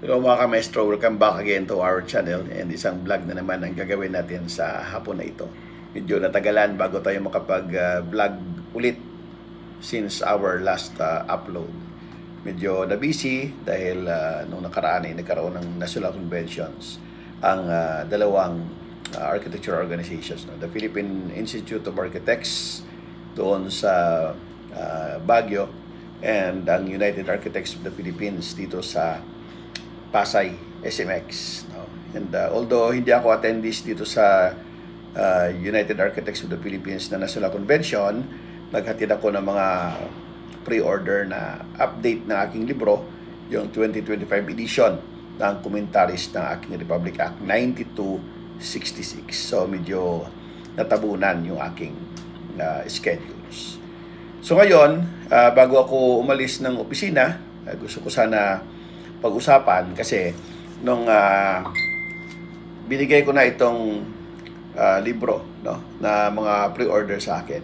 Hello mga ka-maestro, welcome back again to our channel and isang vlog na naman ang gagawin natin sa hapon na ito. Medyo natagalan bago tayo makapag-vlog ulit since our last upload. Medyo na-busy dahil nung nakaraan ay nagkaroon ng National Conventions ang dalawang architecture organizations. The Philippine Institute of Architects doon sa Baguio and ang United Architects of the Philippines dito sa Pasay, SMX. No? And although hindi ako attendees dito sa United Architects of the Philippines na National Convention, naghatid ako ng mga pre-order na update ng aking libro, yung 2025 edition ng commentaries ng aking Republic Act 9266. So medyo natabunan yung aking schedules. So ngayon, bago ako umalis ng opisina, gusto ko sana pag-usapan kasi nung binigay ko na itong libro, no, na mga pre-order sa akin.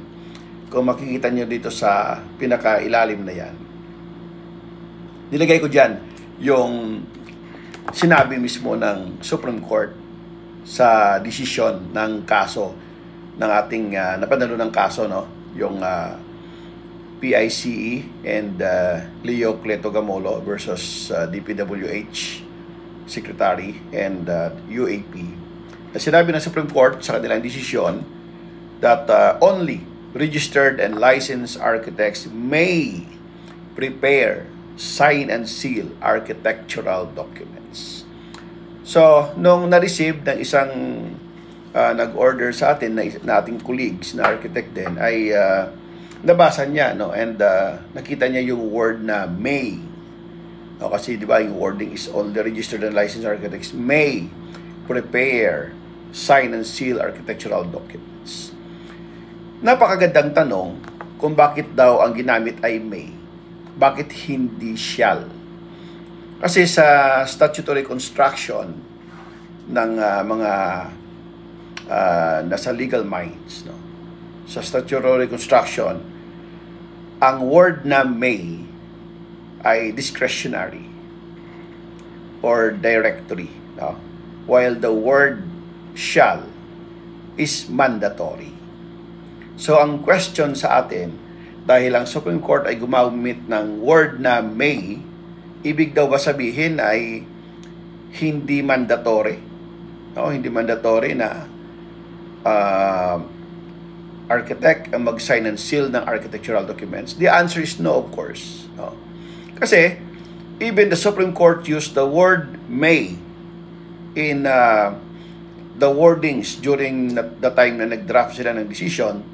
Kung makikita nyo dito sa pinaka-ilalim na yan, nilagay ko dyan yung sinabi mismo ng Supreme Court sa desisyon ng kaso ng ating napanalo ng kaso, no, yung PICE and Leo Cleto Gamolo versus DPWH Secretary and UAP. Sinabi ng Supreme Court sa kanilang desisyon that only registered and licensed architects may prepare, sign, and seal architectural documents. So, nung na-receive ng isang nag-order sa atin na ating colleagues na architect din ay nabasa niya, no, and nakita niya yung word na may, no, kasi di ba yung wording is only registered and licensed architects may prepare, sign, and seal architectural documents. Napakagandang tanong kung bakit daw ang ginamit ay may, bakit hindi shall. Kasi sa statutory construction ng mga nasa legal minds, no, sa statutory construction, ang word na may ay discretionary or directory, no? While the word shall is mandatory. So ang question sa atin, dahil ang Supreme Court ay gumamit ng word na may, ibig daw ba sabihin ay hindi mandatory? No? Hindi mandatory na architect ang mag-sign and seal ng architectural documents? The answer is no, of course. No. Kasi, even the Supreme Court used the word may in the wordings during the time na nag-draft sila ng decision.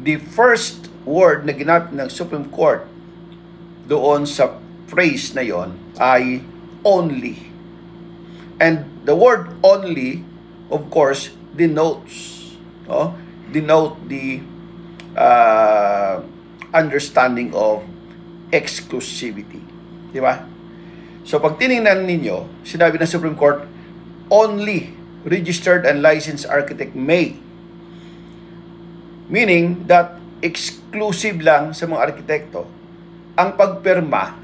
The first word na ginamit ng Supreme Court doon sa phrase na yon ay only. And the word only, of course, denote the understanding of exclusivity. Di ba? So, pag tinignan ninyo, sinabi ng Supreme Court, only registered and licensed architect may. Meaning that exclusive lang sa mga arkitekto ang pagpirma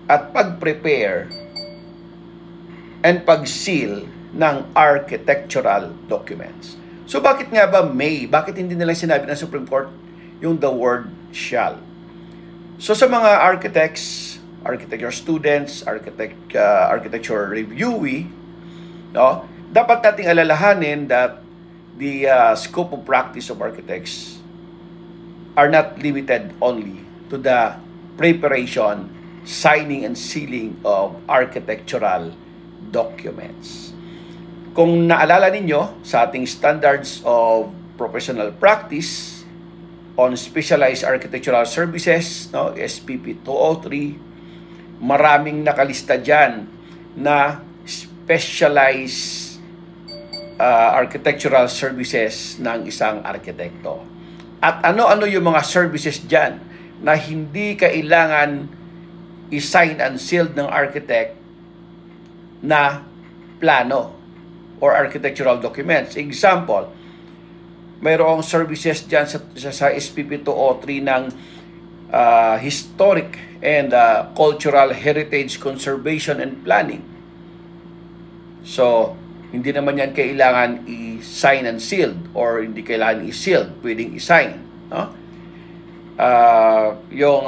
at pag-prepare and pag-seal ng architectural documents. So bakit nga ba may? Bakit hindi nila sinabi ng Supreme Court yung the word shall? So sa mga architects, architecture students, architecture reviewee, no, dapat nating alalahanin that the scope of practice of architects are not limited only to the preparation, signing, and sealing of architectural documents. Kung naalala ninyo sa ating Standards of Professional Practice on Specialized Architectural Services, no, SPP 203, maraming nakalista dyan na specialized architectural services ng isang arkitekto. At ano-ano yung mga services dyan na hindi kailangan i-sign and sealed ng architect na plano or architectural documents. Example, mayroong services dyan sa SPP 203 ng historic and cultural heritage conservation and planning. So, hindi naman yan kailangan i-sign and sealed or hindi kailangan i-sealed, pwedeng i-sign. No? Yung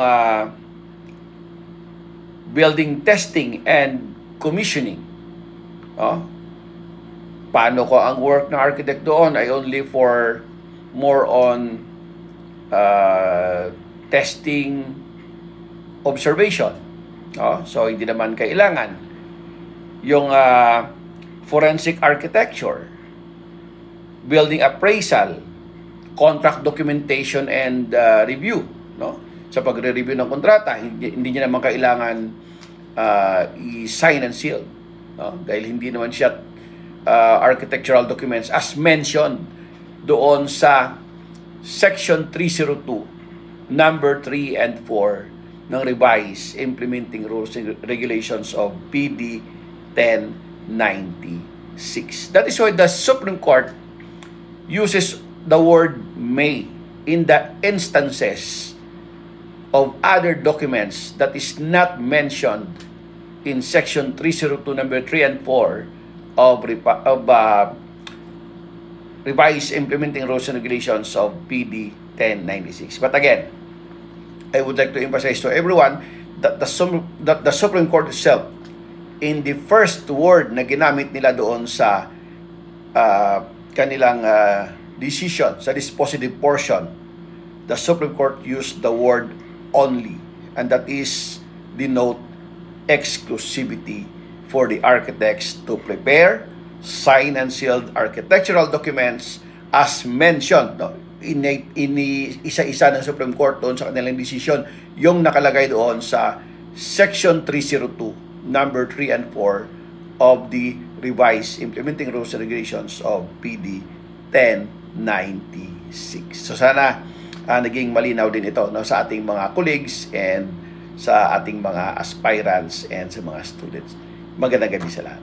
building testing and commissioning. No? Paano ko ang work ng architect doon ay only for more on testing observation. No? So, hindi naman kailangan. Yung forensic architecture, building appraisal, contract documentation and review, no? Sa pagre-review ng kontrata, hindi niya naman kailangan i-sign and seal, no? Dahil hindi naman siya architectural documents as mentioned doon sa section 302 number 3 and 4 ng revised implementing rules and regulations of PD 1096. That is why the Supreme Court uses the word may in the instances of other documents that is not mentioned in section 302 number 3 and 4 of revised implementing rules and regulations of PD 1096. But again, I would like to emphasize to everyone that the Supreme Court itself, in the first word na ginamit nila doon sa kanilang decision, sa dispositive portion, the Supreme Court used the word only, and that is denote exclusivity for the architects to prepare, sign and sealed architectural documents as mentioned, no? Isa-isa ng Supreme Court doon sa kanilang decision yung nakalagay doon sa section 302 number 3 and 4 of the revised implementing rules and regulations of PD 1096. So sana naging malinaw din ito, no, sa ating mga colleagues and sa ating mga aspirants and sa mga students. Magandang gabi sa lahat.